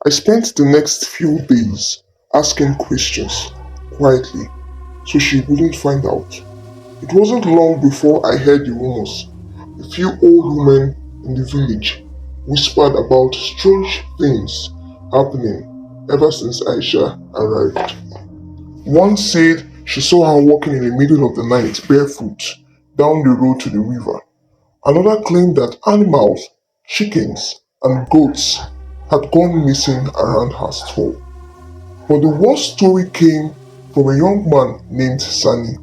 I spent the next few days asking questions quietly so she wouldn't find out. It wasn't long before I heard the rumors. A few old women in the village whispered about strange things happening ever since Aisha arrived. One said she saw her walking in the middle of the night barefoot down the road to the river. Another claimed that animals, chickens, and goats had gone missing around her store. But the worst story came from a young man named Sani.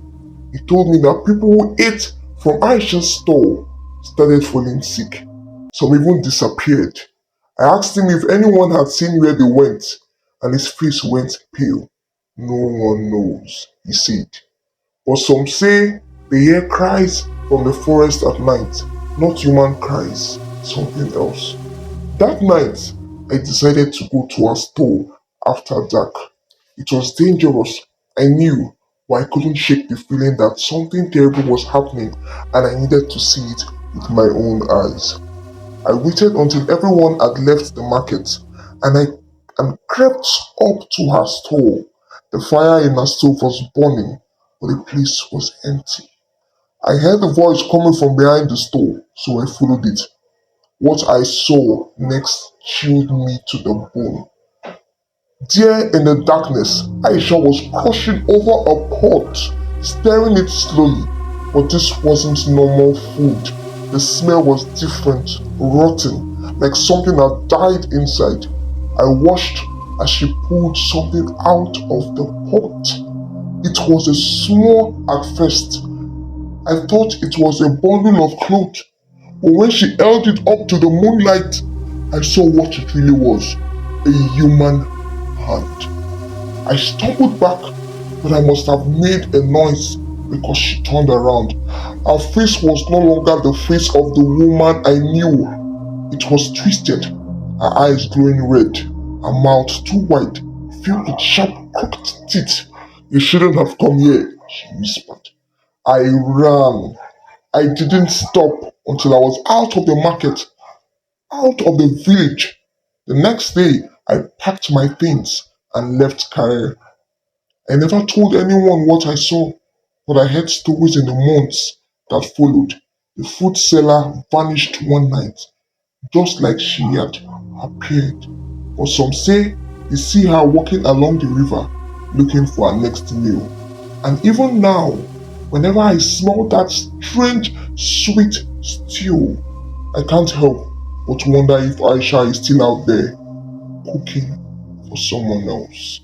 He told me that people who ate from Aisha's store started falling sick. Some even disappeared. I asked him if anyone had seen where they went, and his face went pale. No one knows, he said. But some say they hear cries from the forest at night, not human cries, something else. That night, I decided to go to her store after dark. It was dangerous, I knew, but I couldn't shake the feeling that something terrible was happening and I needed to see it with my own eyes. I waited until everyone had left the market and crept up to her store. The fire in her stove was burning, but the place was empty. I heard a voice coming from behind the store, so I followed it. What I saw next chilled me to the bone. There in the darkness, Aisha was crushing over a pot, stirring it slowly. But this wasn't normal food. The smell was different, rotten, like something had died inside. I watched as she pulled something out of the pot. It was a small at first. I thought it was a bundle of clothes. But when she held it up to the moonlight, I saw what it really was. A human hand. I stumbled back, but I must have made a noise because she turned around. Her face was no longer the face of the woman I knew. It was twisted, her eyes glowing red, her mouth too wide, filled with sharp, crooked teeth. You shouldn't have come here, she whispered. I ran. I didn't stop until I was out of the market, out of the village. The next day, I packed my things and left Career. I never told anyone what I saw, but I heard stories in the months that followed. The food seller vanished one night, just like she had appeared. But some say they see her walking along the river looking for her next meal. And even now, whenever I smell that strange, sweet stew, I can't help but wonder if Aisha is still out there cooking for someone else.